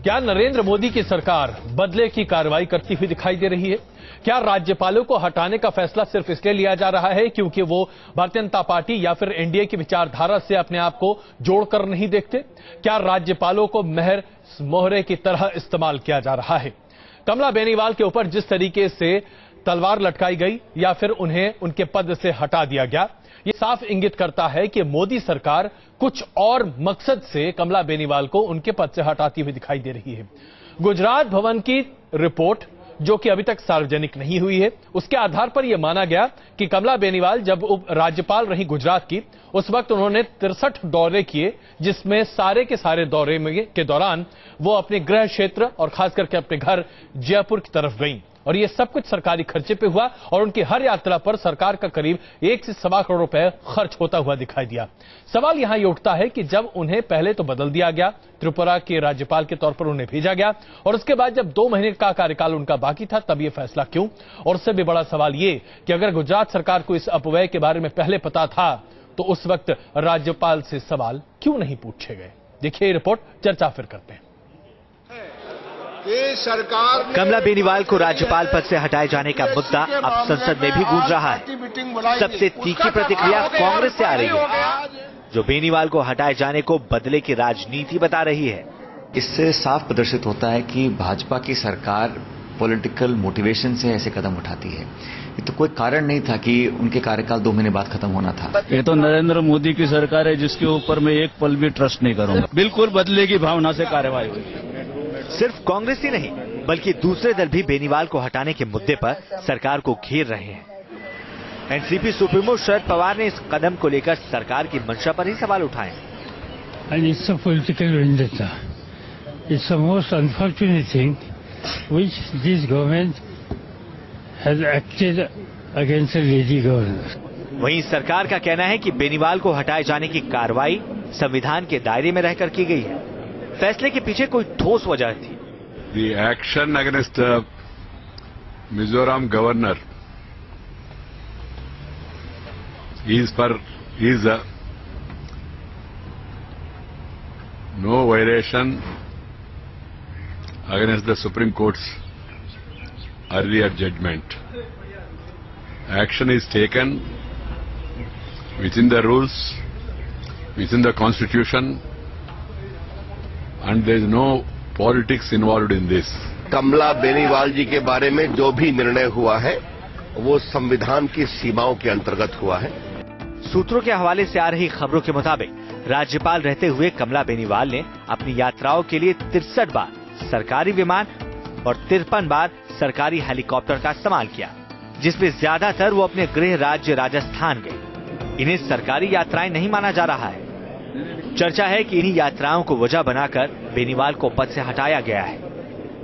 क्या नरेंद्र मोदी की सरकार बदले की कार्रवाई करती हुई दिखाई दे रही है? क्या राज्यपालों को हटाने का फैसला सिर्फ इसलिए लिया जा रहा है क्योंकि वो भारतीय जनता पार्टी या फिर एनडीए की विचारधारा से अपने आप को जोड़कर नहीं देखते? क्या राज्यपालों को महर मोहरे की तरह इस्तेमाल किया जा रहा है? कमला बेनीवाल के ऊपर जिस तरीके से तलवार लटकाई गई या फिर उन्हें उनके पद से हटा दिया गया, ये साफ इंगित करता है कि मोदी सरकार कुछ और मकसद से कमला बेनीवाल को उनके पद से हटाती हुई दिखाई दे रही है। गुजरात भवन की रिपोर्ट, जो कि अभी तक सार्वजनिक नहीं हुई है, उसके आधार पर यह माना गया कि कमला बेनीवाल जब उप राज्यपाल रही गुजरात की, उस वक्त उन्होंने 63 दौरे किए, जिसमें सारे के सारे दौरे के दौरान वो अपने गृह क्षेत्र और खास करके अपने घर जयपुर की तरफ गईं। और ये सब कुछ सरकारी खर्चे पे हुआ और उनकी हर यात्रा पर सरकार का करीब 1 से सवा करोड़ रुपए खर्च होता हुआ दिखाई दिया। सवाल यहां ये उठता है कि जब उन्हें पहले तो बदल दिया गया, त्रिपुरा के राज्यपाल के तौर पर उन्हें भेजा गया, और उसके बाद जब 2 महीने का कार्यकाल उनका बाकी था, तब यह फैसला क्यों? और उससे भी बड़ा सवाल ये कि अगर गुजरात सरकार को इस अपव्यय के बारे में पहले पता था, तो उस वक्त राज्यपाल से सवाल क्यों नहीं पूछे गए? देखिए रिपोर्ट, चर्चा फिर करते हैं। सरकार कमला बेनीवाल को राज्यपाल पद से हटाए जाने का मुद्दा अब संसद में भी गूंज रहा है। सबसे तीखी प्रतिक्रिया कांग्रेस से आ रही है, जो बेनीवाल को हटाए जाने को बदले की राजनीति बता रही है। इससे साफ प्रदर्शित होता है कि भाजपा की सरकार पॉलिटिकल मोटिवेशन से ऐसे कदम उठाती है। ये तो कोई कारण नहीं था कि उनके कार्यकाल 2 महीने बाद खत्म होना था। ये तो नरेंद्र मोदी की सरकार है, जिसके ऊपर मैं एक पल भी ट्रस्ट नहीं करूंगा। बिल्कुल बदले की भावना से कार्रवाई हुई। सिर्फ कांग्रेस ही नहीं, बल्कि दूसरे दल भी बेनीवाल को हटाने के मुद्दे पर सरकार को घेर रहे हैं। एनसीपी सुप्रीमो शरद पवार ने इस कदम को लेकर सरकार की मंशा पर ही सवाल उठाए। It's a political vendetta. It's the most unfortunate thing which this government has acted against a lady governor. वहीं सरकार का कहना है कि बेनीवाल को हटाए जाने की कार्रवाई संविधान के दायरे में रहकर की गई है। फैसले के पीछे कोई ठोस वजह थी। The action against the Mizoram governor is no violation against the Supreme Court's earlier judgment. Action is taken within the rules, within the Constitution, and there is no politics involved in this. कमला बेनीवाल जी के बारे में जो भी निर्णय हुआ है वो संविधान की सीमाओं के अंतर्गत हुआ है। सूत्रों के हवाले से आ रही खबरों के मुताबिक राज्यपाल रहते हुए कमला बेनीवाल ने अपनी यात्राओं के लिए 63 बार सरकारी विमान और 53 बार सरकारी हेलीकॉप्टर का इस्तेमाल किया, जिसमें ज्यादातर वो अपने गृह राज्य राजस्थान गए। इन्हें सरकारी यात्राएं नहीं माना जा रहा है। चर्चा है कि इन्हीं यात्राओं को वजह बनाकर बेनीवाल को पद से हटाया गया है।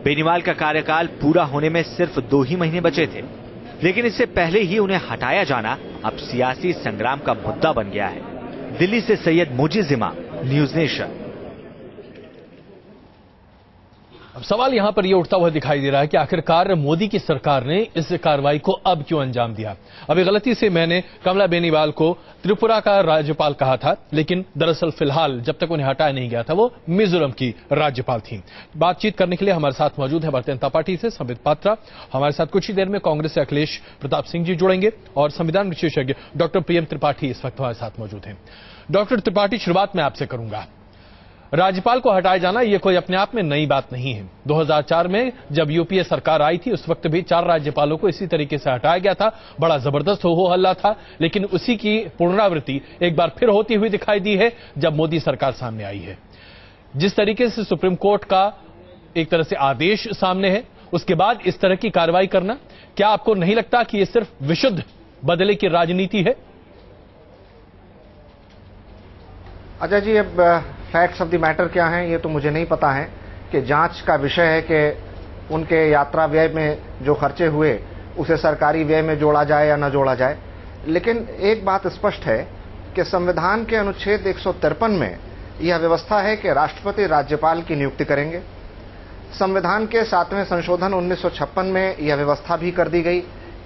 बेनीवाल का कार्यकाल पूरा होने में सिर्फ 2 ही महीने बचे थे, लेकिन इससे पहले ही उन्हें हटाया जाना अब सियासी संग्राम का मुद्दा बन गया है। दिल्ली से सैयद मुजीज इमाम, न्यूज नेशन। अब सवाल यहां पर यह उठता हुआ दिखाई दे रहा है कि आखिरकार मोदी की सरकार ने इस कार्रवाई को अब क्यों अंजाम दिया? अभी गलती से मैंने कमला बेनीवाल को त्रिपुरा का राज्यपाल कहा था, लेकिन दरअसल फिलहाल जब तक उन्हें हटाया नहीं गया था, वो मिजोरम की राज्यपाल थी। बातचीत करने के लिए हमारे साथ मौजूद है भारतीय जनता पार्टी से संबित पात्रा। हमारे साथ कुछ ही देर में कांग्रेस से अखिलेश प्रताप सिंह जी जुड़ेंगे और संविधान विशेषज्ञ डॉक्टर प्रियम त्रिपाठी इस वक्त हमारे साथ मौजूद हैं। डॉक्टर त्रिपाठी, शुरुआत में आपसे करूंगा। राज्यपाल को हटाया जाना ये कोई अपने आप में नई बात नहीं है। 2004 में जब यूपीए सरकार आई थी, उस वक्त भी 4 राज्यपालों को इसी तरीके से हटाया गया था। बड़ा जबरदस्त हो हल्ला था, लेकिन उसी की पुनरावृत्ति एक बार फिर होती हुई दिखाई दी है जब मोदी सरकार सामने आई है। जिस तरीके से सुप्रीम कोर्ट का एक तरह से आदेश सामने है, उसके बाद इस तरह की कार्रवाई करना, क्या आपको नहीं लगता कि यह सिर्फ विशुद्ध बदले की राजनीति है? अजय जी, अब फैक्ट्स ऑफ द मैटर क्या हैं ये तो मुझे नहीं पता है। कि जांच का विषय है कि उनके यात्रा व्यय में जो खर्चे हुए उसे सरकारी व्यय में जोड़ा जाए या न जोड़ा जाए। लेकिन एक बात स्पष्ट है कि संविधान के अनुच्छेद 153 में यह व्यवस्था है कि राष्ट्रपति राज्यपाल की नियुक्ति करेंगे। संविधान के 7वें संशोधन 1956 में यह व्यवस्था भी कर दी गई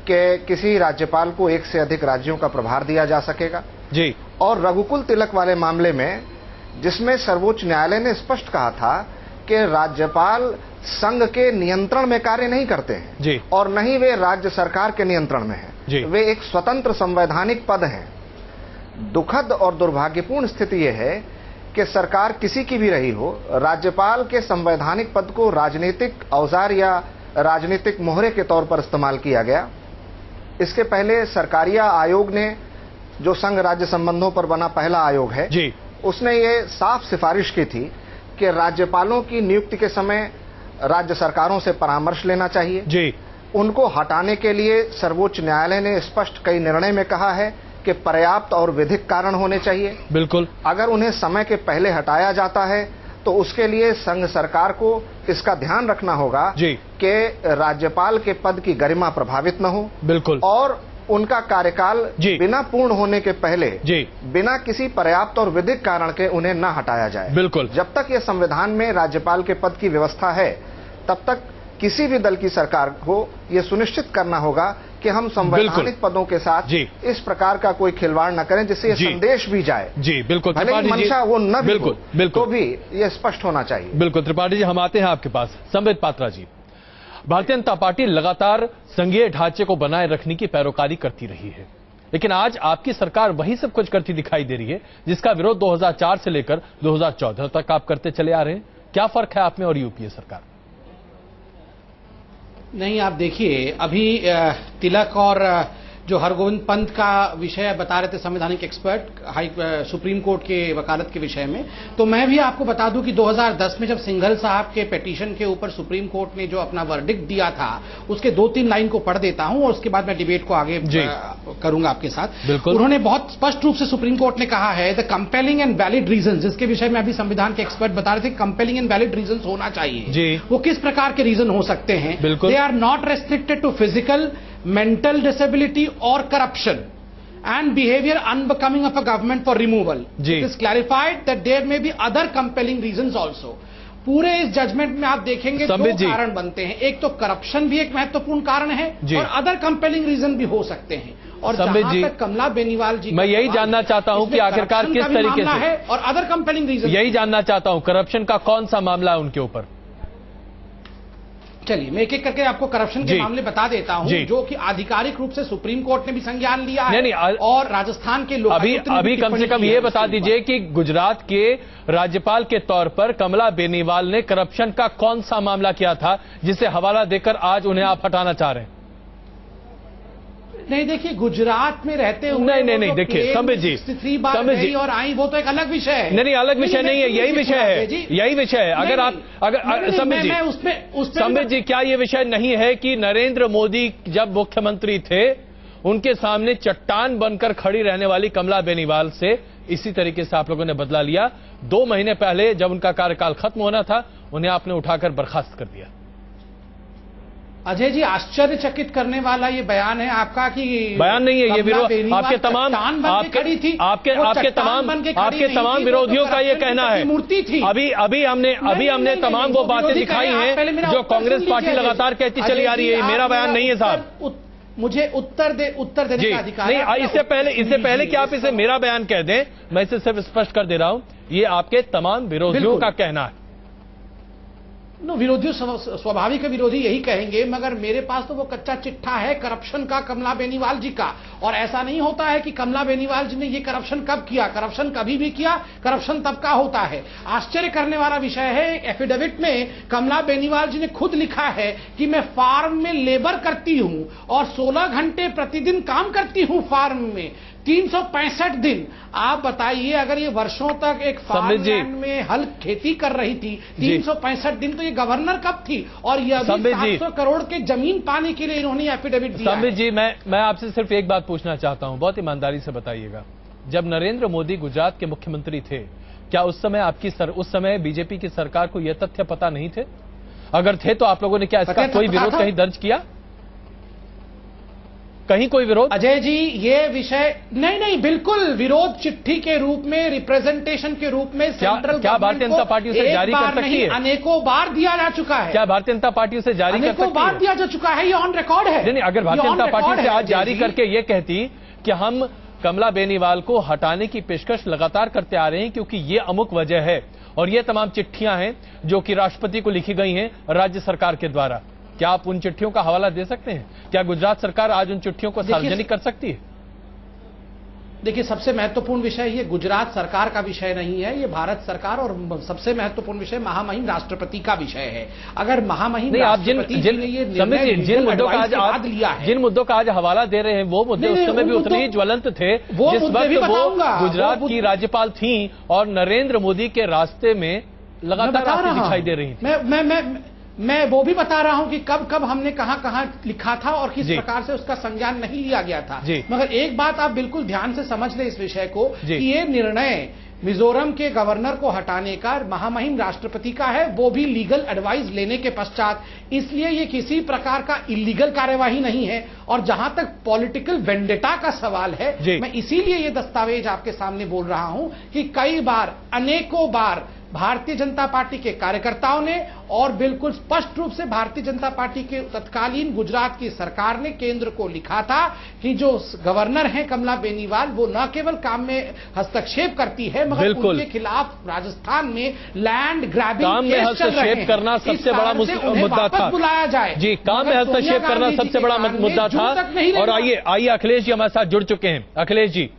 कि किसी राज्यपाल को 1 से अधिक राज्यों का प्रभार दिया जा सकेगा जी। और रघुकुल तिलक वाले मामले में, जिसमें सर्वोच्च न्यायालय ने स्पष्ट कहा था कि राज्यपाल संघ के नियंत्रण में कार्य नहीं करते हैं जी। और न ही वे राज्य सरकार के नियंत्रण में जी। हैं। वे एक स्वतंत्र संवैधानिक पद हैं। दुखद और दुर्भाग्यपूर्ण स्थिति यह है कि सरकार किसी की भी रही हो, राज्यपाल के संवैधानिक पद को राजनीतिक औजार या राजनीतिक मोहरे के तौर पर इस्तेमाल किया गया। इसके पहले सरकारिया आयोग ने, जो संघ राज्य संबंधों पर बना पहला आयोग है जी, उसने ये साफ सिफारिश की थी कि राज्यपालों की नियुक्ति के समय राज्य सरकारों से परामर्श लेना चाहिए जी। उनको हटाने के लिए सर्वोच्च न्यायालय ने स्पष्ट कई निर्णय में कहा है कि पर्याप्त और विधिक कारण होने चाहिए। बिल्कुल। अगर उन्हें समय के पहले हटाया जाता है तो उसके लिए संघ सरकार को इसका ध्यान रखना होगा जी कि राज्यपाल के पद की गरिमा प्रभावित न हो। बिल्कुल। और उनका कार्यकाल जी। बिना पूर्ण होने के पहले जी। बिना किसी पर्याप्त और विधिक कारण के उन्हें न हटाया जाए। बिल्कुल। जब तक ये संविधान में राज्यपाल के पद की व्यवस्था है, तब तक किसी भी दल की सरकार को यह सुनिश्चित करना होगा कि हम संवैधानिक पदों के साथ जी। इस प्रकार का कोई खिलवाड़ न करें जिससे ये जी। संदेश भी जाए। जी बिल्कुल। भले ही मंशा वो न भी बिल्कुल हो, बिल्कुल, तो भी ये स्पष्ट होना चाहिए। बिल्कुल। त्रिपाठी जी, हम आते हैं आपके पास। संबित पात्रा जी, भारतीय जनता पार्टी लगातार संघीय ढांचे को बनाए रखने की पैरोकारी करती रही है, लेकिन आज आपकी सरकार वही सब कुछ करती दिखाई दे रही है जिसका विरोध 2004 से लेकर 2014 तक आप करते चले आ रहे हैं। क्या फर्क है आप में और यूपीए सरकार? नहीं, आप देखिए, अभी तिलक और जो हरगोविंद पंत का विषय बता रहे थे संवैधानिक एक्सपर्ट सुप्रीम कोर्ट के वकालत के विषय में, तो मैं भी आपको बता दूं कि 2010 में जब सिंघल साहब के पिटीशन के ऊपर सुप्रीम कोर्ट ने जो अपना वर्डिक्ट दिया था, उसके 2-3 लाइन को पढ़ देता हूं और उसके बाद मैं डिबेट को आगे करूंगा आपके साथ। उन्होंने बहुत स्पष्ट रूप से सुप्रीम कोर्ट ने कहा है, the compelling and valid reason, जिसके विषय में अभी संविधान के एक्सपर्ट बता रहे थे, कंपेलिंग एंड वैलिड रीजन होना चाहिए। वो किस प्रकार के रीजन हो सकते हैं? They are not restricted to physical, mental disability or corruption and behavior unbecoming of a government for removal. It is clarified that there may be other compelling reasons also. पूरे इस जजमेंट में आप देखेंगे दो कारण बनते हैं। एक तो करप्शन भी एक महत्वपूर्ण कारण है और अदर कंपेलिंग रीजन भी हो सकते हैं। और जहां तक कमला बेनीवाल जी, मैं यही जानना चाहता हूं कि आखिरकार किस तरीके से है और अदर कंपेलिंग रीजन, यही जानना चाहता हूं करप्शन का कौन सा मामला है उनके ऊपर। चलिए मैं एक एक करके आपको करप्शन के मामले बता देता हूं, जो कि आधिकारिक रूप से सुप्रीम कोर्ट ने भी संज्ञान लिया है और राजस्थान के लोग अभी कम से कम ये बता दीजिए कि गुजरात के राज्यपाल के तौर पर कमला बेनीवाल ने करप्शन का कौन सा मामला किया था जिसे हवाला देकर आज उन्हें आप हटाना चाह रहे हैं? नहीं, देखिए, गुजरात में रहते हुए नहीं, देखिए संबित जी और आई, वो तो एक अलग विषय है। नहीं, अलग विषय नहीं है, यही विषय है, यही विषय है। अगर संबित जी, क्या ये विषय नहीं है कि नरेंद्र मोदी जब मुख्यमंत्री थे, उनके सामने चट्टान बनकर खड़ी रहने वाली कमला बेनीवाल से इसी तरीके से आप लोगों ने बदला लिया? 2 महीने पहले जब उनका कार्यकाल खत्म होना था, उन्हें आपने उठाकर बर्खास्त कर दिया। अजय जी, आश्चर्यचकित करने वाला ये बयान है आपका कि बयान नहीं है ये, विरोध आपके तमाम तमाम विरोधियों का ये कहना है। मूर्ति थी। अभी हमने तमाम वो बातें दिखाई हैं जो कांग्रेस पार्टी लगातार कहती चली आ रही है। मेरा बयान नहीं है साहब। मुझे उत्तर देने का अधिकार नहीं। इससे पहले कि आप इसे मेरा बयान कह दें, मैं इसे सिर्फ स्पष्ट कर दे रहा हूं, ये आपके तमाम विरोधियों का कहना है। विरोधी स्वाभाविक विरोधी यही कहेंगे, मगर मेरे पास तो वो कच्चा चिट्ठा है करप्शन का कमला बेनीवाल जी का। और ऐसा नहीं होता है कि कमला बेनीवाल जी ने ये करप्शन कब किया, करप्शन कभी भी किया, करप्शन तब का होता है। आश्चर्य करने वाला विषय है, एफिडेविट में कमला बेनीवाल जी ने खुद लिखा है कि मैं फार्म में लेबर करती हूं और 16 घंटे प्रतिदिन काम करती हूं फार्म में, 365 दिन। आप बताइए, अगर ये वर्षों तक एक फार्मलैंड में हल खेती कर रही थी, 365 दिन, तो ये गवर्नर कब थी? और ये अभी 700 करोड़ के जमीन पाने के लिए इन्होंने एफिडेविट दिया। संबित जी, मैं आपसे सिर्फ एक बात पूछना चाहता हूं, बहुत ईमानदारी से बताइएगा। जब नरेंद्र मोदी गुजरात के मुख्यमंत्री थे, क्या उस समय बीजेपी की सरकार को यह तथ्य पता नहीं थे? अगर थे तो आप लोगों ने क्या इसका कोई विरोध कहीं दर्ज किया? कहीं कोई विरोध? अजय जी, ये विषय नहीं, बिल्कुल विरोध चिट्ठी के रूप में, रिप्रेजेंटेशन के रूप में सेंट्रल क्या भारतीय जनता पार्टी उसे जारी कर सकती है? अनेकों बार दिया जा चुका है। क्या भारतीय जनता पार्टी उसे जारी कर सकती है? अनेकों बार दिया जा चुका है, ये ऑन रिकॉर्ड है। नहीं, अगर भारतीय जनता पार्टी से आज जारी करके ये कहती कि हम कमला बेनीवाल को हटाने की पेशकश लगातार करते आ रहे हैं क्योंकि ये अमुक वजह है, और ये तमाम चिट्ठियां हैं जो कि राष्ट्रपति को लिखी गई हैं राज्य सरकार के द्वारा। क्या आप उन चिट्ठियों का हवाला दे सकते हैं? क्या गुजरात सरकार आज उन चिट्ठियों को सार्वजनिक कर सकती है? देखिए, सबसे महत्वपूर्ण विषय ये गुजरात सरकार का विषय नहीं है, ये भारत सरकार और सबसे महत्वपूर्ण विषय महामहिम राष्ट्रपति का विषय है। अगर महामहिम राष्ट्रपति जी ने ये निर्णय जिन मुद्दों का आज हवाला दे रहे हैं वो मुद्दे उस समय भी उतने ही ज्वलंत थे जिस वक्त वो गुजरात की राज्यपाल थी और नरेंद्र मोदी के रास्ते में लगातार दिखाई दे रही थी। मैं वो भी बता रहा हूं कि कब कब हमने कहां लिखा था और किस प्रकार से उसका संज्ञान नहीं लिया गया था। मगर एक बात आप बिल्कुल ध्यान से समझ लें इस विषय को कि ये निर्णय मिजोरम के गवर्नर को हटाने का महामहिम राष्ट्रपति का है, वो भी लीगल एडवाइस लेने के पश्चात। इसलिए ये किसी प्रकार का इलीगल कार्यवाही नहीं है। और जहां तक पॉलिटिकल वेंडेटा का सवाल है, मैं इसीलिए ये दस्तावेज आपके सामने बोल रहा हूं कि कई बार, अनेकों बार भारतीय जनता पार्टी के कार्यकर्ताओं ने और बिल्कुल स्पष्ट रूप से भारतीय जनता पार्टी के तत्कालीन गुजरात की सरकार ने केंद्र को लिखा था कि जो गवर्नर हैं कमला बेनीवाल, वो न केवल काम में हस्तक्षेप करती है मगर उनके खिलाफ राजस्थान में लैंड ग्रैबिंग काम में हस्तक्षेप करना सबसे बड़ा मुद्दा था। बुलाया जाए जी, काम में हस्तक्षेप करना सबसे बड़ा मुद्दा था। और आइए अखिलेश जी हमारे साथ जुड़ चुके हैं। अखिलेश जी,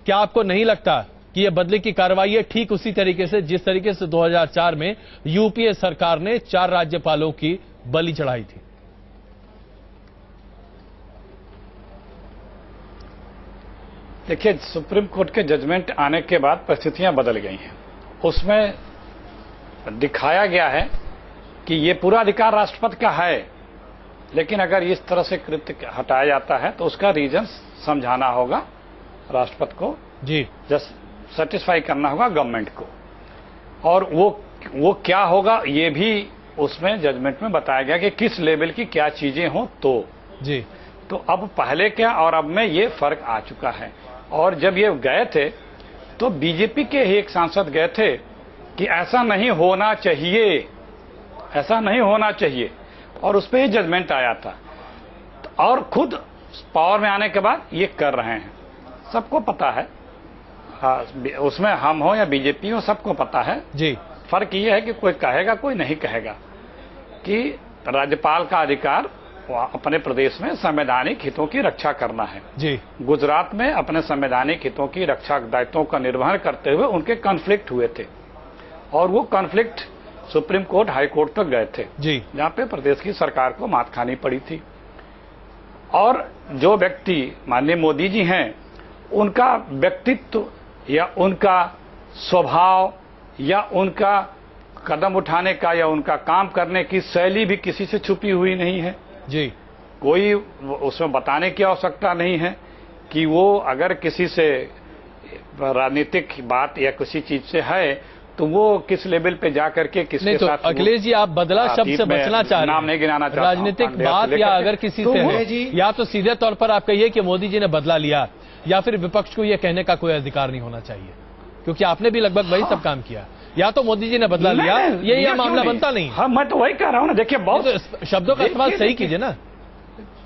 क्या आपको नहीं लगता कि यह बदले की कार्रवाई है ठीक उसी तरीके से जिस तरीके से 2004 में यूपीए सरकार ने 4 राज्यपालों की बलि चढ़ाई थी? देखिए, सुप्रीम कोर्ट के जजमेंट आने के बाद परिस्थितियां बदल गई हैं। उसमें दिखाया गया है कि ये पूरा अधिकार राष्ट्रपति का है, लेकिन अगर इस तरह से कृत्य हटाया जाता है तो उसका रीजन समझाना होगा राष्ट्रपति को, जी, जस्ट सेटिस्फाई करना होगा गवर्नमेंट को। और वो क्या होगा ये भी उसमें जजमेंट में बताया गया कि किस लेवल की क्या चीजें हो तो जी। तो अब पहले क्या और अब में ये फर्क आ चुका है। और जब ये गए थे तो बीजेपी के ही एक सांसद गए थे कि ऐसा नहीं होना चाहिए, ऐसा नहीं होना चाहिए, और उस पर ही जजमेंट आया था। और खुद पावर में आने के बाद ये कर रहे हैं। सबको पता है, उसमें हम हो या बीजेपी हो, सबको पता है जी। फर्क ये है कि कोई कहेगा कोई नहीं कहेगा कि राज्यपाल का अधिकार अपने प्रदेश में संवैधानिक हितों की रक्षा करना है। जी। गुजरात में अपने संवैधानिक हितों की रक्षा दायित्वों का निर्वहन करते हुए उनके कॉन्फ्लिक्ट हुए थे और वो conflict supreme court, high court तक गए थे, जी, जहां पे प्रदेश की सरकार को मात खानी पड़ी थी। और जो व्यक्ति माननीय मोदी जी हैं, उनका व्यक्तित्व या उनका स्वभाव या उनका कदम उठाने का या उनका काम करने की शैली भी किसी से छुपी हुई नहीं है। जी, कोई उसमें बताने की आवश्यकता नहीं है कि वो अगर किसी से राजनीतिक बात या किसी चीज से है तो वो किस लेवल पे जाकर के किसके तो साथ। अखिलेश जी, आप बदला शब्द से बचना चाह रहे हैं, नाम नहीं गिनाना चाहता, राजनीतिक बात या अगर किसी से है, या तो सीधे तौर पर आप कहिए कि मोदी जी ने बदला लिया, या फिर विपक्ष को यह कहने का कोई अधिकार नहीं होना चाहिए, क्योंकि आपने भी लगभग वही सब काम किया। या तो मोदी जी ने बदला लिया, ये मामला बनता नहीं। हाँ, मैं तो वही कह रहा हूँ ना। देखिए, बहुत शब्दों का इस्तेमाल सही कीजिए ना।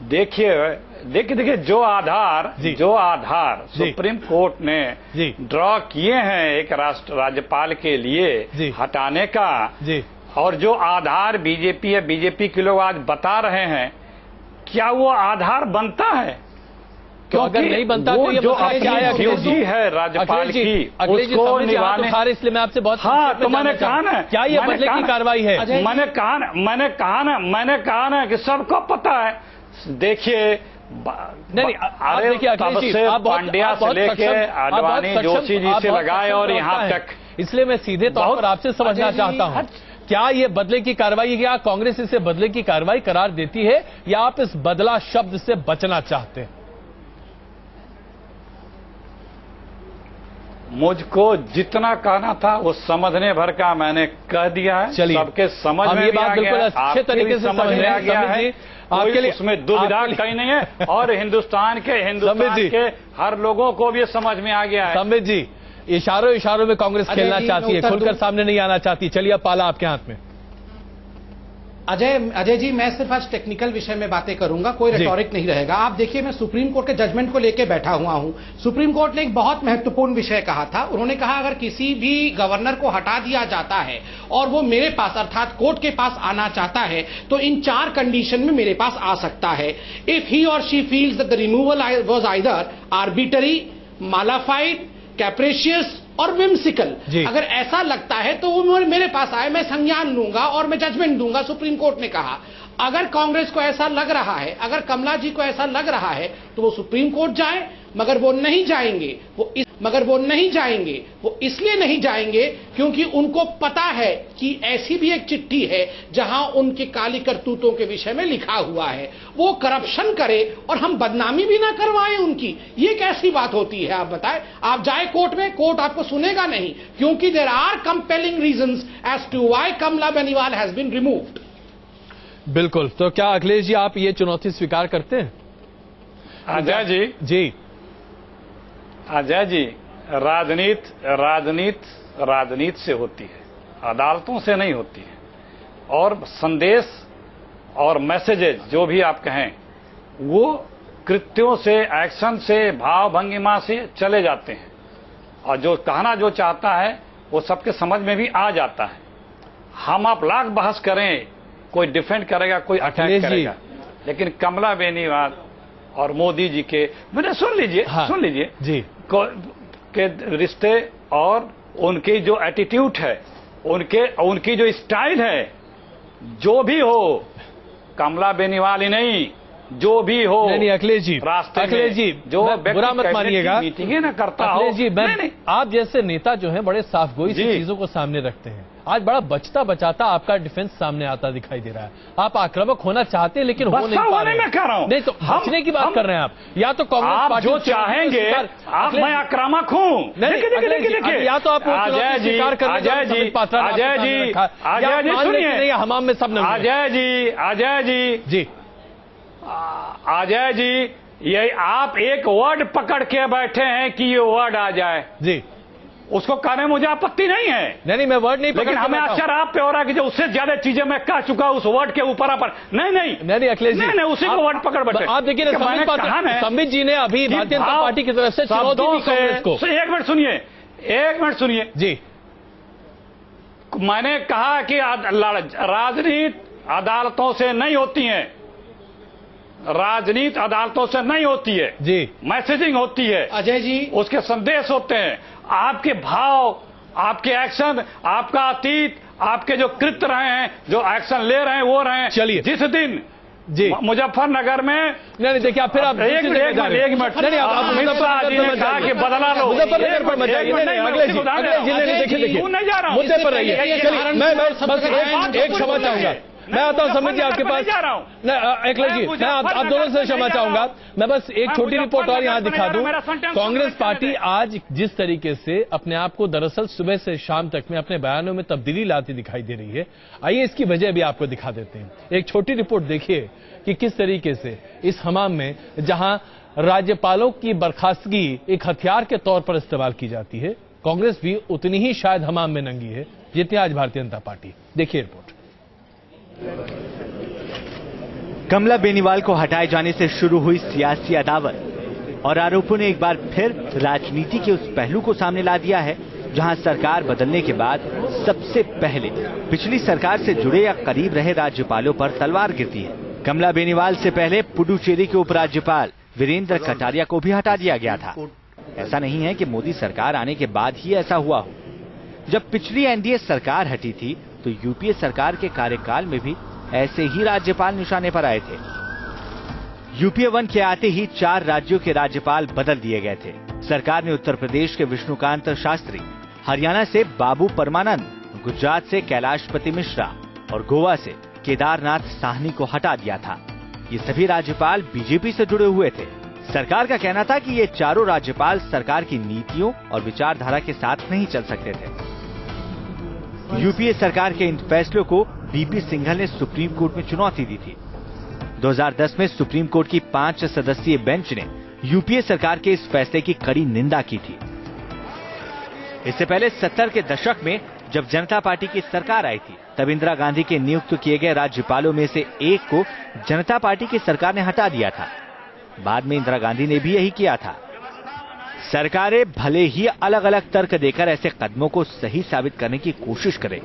देखिए जो आधार सुप्रीम कोर्ट ने ड्रॉ किए हैं एक राज्यपाल के लिए हटाने का, और जो आधार बीजेपी या बीजेपी के लोग आज बता रहे हैं, क्या वो आधार बनता है? तो अगर नहीं बनता तो ये जो ड्यूटी है राज्यपाल की उसको निभाने, इसलिए मैं आपसे बहुत तो मैंने कहा ना, क्या ये बदले की कार्रवाई है? मैंने कहा ना कि सबको पता है। देखिए, देखिए अखिलेश जी, आप पांड्या से लेके आडवाणी जोशी जी से लगाए और यहाँ तक, इसलिए मैं सीधे तौर पर आपसे समझना चाहता हूँ, क्या ये बदले की कार्रवाई है? क्या कांग्रेस इसे बदले की कार्रवाई करार देती है, या आप इस बदला शब्द से बचना चाहते हैं? मुझको जितना कहना था वो समझने भर का मैंने कह दिया है। सबके समझ में भी आ गया, अच्छे तरीके से समझ में आ गया है। आपके लिए उसमें दुविधा कहीं नहीं है, और हिंदुस्तान के हर लोगों को भी समझ में आ गया है। संबित जी, इशारों में कांग्रेस खेलना चाहती है, खुलकर सामने नहीं आना चाहती। चलिए, अब पाला आपके हाथ में। अजय जी, मैं सिर्फ आज टेक्निकल विषय में बातें करूंगा, कोई रेटोरिक नहीं रहेगा। आप देखिए, मैं सुप्रीम कोर्ट के जजमेंट को लेकर बैठा हुआ हूं। सुप्रीम कोर्ट ने एक बहुत महत्वपूर्ण विषय कहा था। उन्होंने कहा अगर किसी भी गवर्नर को हटा दिया जाता है और वो मेरे पास अर्थात कोर्ट के पास आना चाहता है तो इन 4 कंडीशन में मेरे पास आ सकता है। इफ ही और she feels that the removal was either arbitrary, mala fide, capricious और विम्सिकल, अगर ऐसा लगता है तो वो मेरे पास आए, मैं संज्ञान लूंगा और मैं जजमेंट दूंगा, सुप्रीम कोर्ट ने कहा। अगर कांग्रेस को ऐसा लग रहा है, अगर कमला जी को ऐसा लग रहा है तो वो सुप्रीम कोर्ट जाए, मगर वो नहीं जाएंगे। वो इसलिए नहीं जाएंगे क्योंकि उनको पता है कि ऐसी भी एक चिट्ठी है जहां उनके काली करतूतों के विषय में लिखा हुआ है। वो करप्शन करे और हम बदनामी भी ना करवाएं उनकी, ये कैसी बात होती है आप बताएं। आप जाए कोर्ट में, कोर्ट आपको सुनेगा नहीं, क्योंकि there are compelling reasons as to why Kamla Beniwal has been removed. बिल्कुल। तो क्या अखिलेश जी आप ये चुनौती स्वीकार करते हैं? अजय जी, राजनीति से होती है, अदालतों से नहीं होती है। और संदेश और मैसेजेज जो भी आप कहें वो कृत्यों से, एक्शन से, भाव भंगिमा से चले जाते हैं और जो कहना जो चाहता है वो सबके समझ में भी आ जाता है। हम आप लाख बहस करें, कोई डिफेंड करेगा, कोई अटैक करेगा, लेकिन कमला बेनीवाल और मोदी जी के मैंने सुन लीजिए जी के रिश्ते और उनकी जो एटीट्यूड है, उनकी जो स्टाइल है, जो भी हो, कमला बेनीवाल ही नहीं, जो भी हो, नहीं अखिलेश जी, जो बुरा मत मानिएगा, मीटिंगें ना करता हो। अखिलेश जी, नहीं। आप जैसे नेता जो हैं बड़े साफगोई से चीजों को सामने रखते हैं। आज बड़ा बचता बचाता आपका डिफेंस सामने आता दिखाई दे रहा है। आप आक्रामक होना चाहते हैं लेकिन हो नहीं पा रहे हैं। नहीं तो बचने की बात कर रहे हैं आप, या तो कांग्रेस आप जो चाहेंगे आप, मैं आक्रामक हूँ। देखिए, या तो आप स्वीकार कर अजय जी सुनिए, हमाम में सब अजय जी, ये आप एक वर्ड पकड़ के बैठे हैं कि ये वर्ड आ जाए जी, उसको कहने में मुझे आपत्ति नहीं है। नहीं मैं वर्ड नहीं, लेकिन हमें आश्चर्य आप पे हो रहा है कि जो उससे ज्यादा चीजें मैं कह चुका उस वर्ड के ऊपर नहीं अखिलेश जी, नहीं उसी को वर्ड पकड़ बैठे। आप देखिए संबित जी ने अभी भारतीय जनता पार्टी की तरफ से चुनौती दी कांग्रेस को। एक मिनट सुनिए जी, मैंने कहा कि राजनीति अदालतों से नहीं होती है, राजनीति अदालतों से नहीं होती है जी, मैसेजिंग होती है अजय जी, उसके संदेश होते हैं। आपके भाव, आपके एक्शन, आपका अतीत, आपके जो कृत्य रहे हैं, जो एक्शन ले रहे हैं वो रहे हैं। चलिए, जिस दिन जी मुजफ्फरनगर में नहीं देखिए, आप फिर आप एक मिनट नहीं, आप कहा कि बदला लो, मुजफ्फरनगर पर मत जाइए। देखिए नहीं जा रहा हूं, मुद्दे पर रहिए। मैं बस एक क्षमा चाहूंगा, मैं आता हूं समित जी आपके पास। अखिलेश जी, मैं आप दोनों से क्षमा चाहूंगा। मैं बस एक छोटी रिपोर्ट और यहां दिखा दूं। कांग्रेस पार्टी आज जिस तरीके से अपने आप को दरअसल सुबह से शाम तक में अपने बयानों में तब्दीली लाती दिखाई दे रही है, आइए इसकी वजह भी आपको दिखा देते हैं। एक छोटी रिपोर्ट देखिए कि किस तरीके से इस हमाम में, जहां राज्यपालों की बर्खास्तगी एक हथियार के तौर पर इस्तेमाल की जाती है, कांग्रेस भी उतनी ही शायद हमाम में नंगी है जितनी आज भारतीय जनता पार्टी। देखिए रिपोर्ट। कमला बेनीवाल को हटाए जाने से शुरू हुई सियासी अदावत और आरोपों ने एक बार फिर राजनीति के उस पहलू को सामने ला दिया है जहां सरकार बदलने के बाद सबसे पहले पिछली सरकार से जुड़े या करीब रहे राज्यपालों पर तलवार गिरती है। कमला बेनीवाल से पहले पुडुचेरी के उपराज्यपाल वीरेंद्र कटारिया को भी हटा दिया गया था। ऐसा नहीं है कि मोदी सरकार आने के बाद ही ऐसा हुआ हो। जब पिछली एनडीए सरकार हटी थी तो यूपीए सरकार के कार्यकाल में भी ऐसे ही राज्यपाल निशाने पर आए थे। यूपीए 1 के आते ही 4 राज्यों के राज्यपाल बदल दिए गए थे। सरकार ने उत्तर प्रदेश के विष्णुकांत शास्त्री, हरियाणा से बाबू परमानंद, गुजरात से कैलाशपति मिश्रा और गोवा से केदारनाथ साहनी को हटा दिया था। ये सभी राज्यपाल बीजेपी से जुड़े हुए थे। सरकार का कहना था कि ये चारों राज्यपाल सरकार की नीतियों और विचारधारा के साथ नहीं चल सकते थे। यूपीए सरकार के इन फैसलों को बीपी सिंघल ने सुप्रीम कोर्ट में चुनौती दी थी। 2010 में सुप्रीम कोर्ट की 5 सदस्यीय बेंच ने यूपीए सरकार के इस फैसले की कड़ी निंदा की थी। इससे पहले 70 के दशक में जब जनता पार्टी की सरकार आई थी तब इंदिरा गांधी के नियुक्त किए गए राज्यपालों में से एक को जनता पार्टी की सरकार ने हटा दिया था। बाद में इंदिरा गांधी ने भी यही किया था। सरकारें भले ही अलग अलग तर्क देकर ऐसे कदमों को सही साबित करने की कोशिश करें,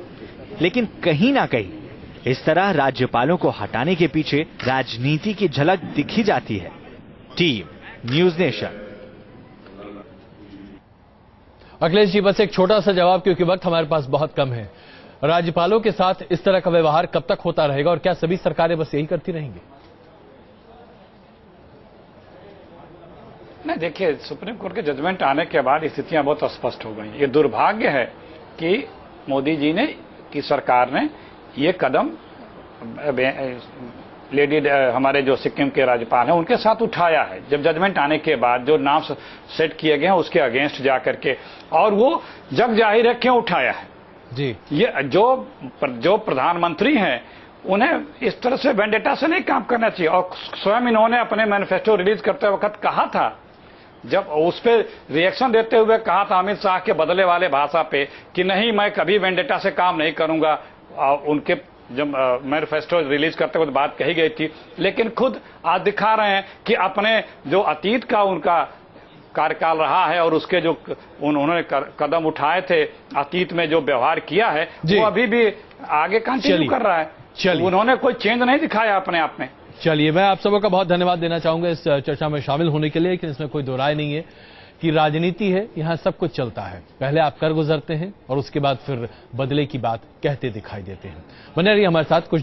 लेकिन कहीं ना कहीं इस तरह राज्यपालों को हटाने के पीछे राजनीति की झलक दिखी जाती है। Team News Nation. Akhilesh ji, बस एक छोटा सा जवाब, क्योंकि वक्त हमारे पास बहुत कम है। राज्यपालों के साथ इस तरह का व्यवहार कब तक होता रहेगा और क्या सभी सरकारें बस यही करती रहेंगी? नहीं, देखिए, सुप्रीम कोर्ट के जजमेंट आने के बाद स्थितियां बहुत स्पष्ट हो गई। ये दुर्भाग्य है कि मोदी जी ने की सरकार ने ये कदम हमारे जो सिक्किम के राज्यपाल हैं उनके साथ उठाया है। जब जजमेंट आने के बाद जो नाम सेट किए गए हैं उसके अगेंस्ट जाकर के, और वो जग जाहिर है क्यों उठाया है जी। ये जो प्रधानमंत्री हैं उन्हें इस तरह से वेंडेटा से नहीं काम करना चाहिए। और स्वयं इन्होंने अपने मैनिफेस्टो रिलीज करते वक्त कहा था, जब उस पर रिएक्शन देते हुए कहा था अमित शाह के बदले वाले भाषा पे कि नहीं, मैं कभी वेंडेटा से काम नहीं करूंगा। उनके जब मैनिफेस्टो रिलीज करते हुए बात कही गई थी, लेकिन खुद आज दिखा रहे हैं कि अपने जो अतीत का उनका कार्यकाल रहा है और उसके जो उन्होंने कदम उठाए थे, अतीत में जो व्यवहार किया है, वो अभी भी आगे कंटिन्यू कर रहा है। उन्होंने कोई चेंज नहीं दिखाया अपने आप में। चलिए, मैं आप सबों का बहुत धन्यवाद देना चाहूंगा इस चर्चा में शामिल होने के लिए, लेकिन इसमें कोई दो राय नहीं है कि राजनीति है, यहां सब कुछ चलता है। पहले आप कर गुजरते हैं और उसके बाद फिर बदले की बात कहते दिखाई देते हैं। बने रहिए हमारे साथ। कुछ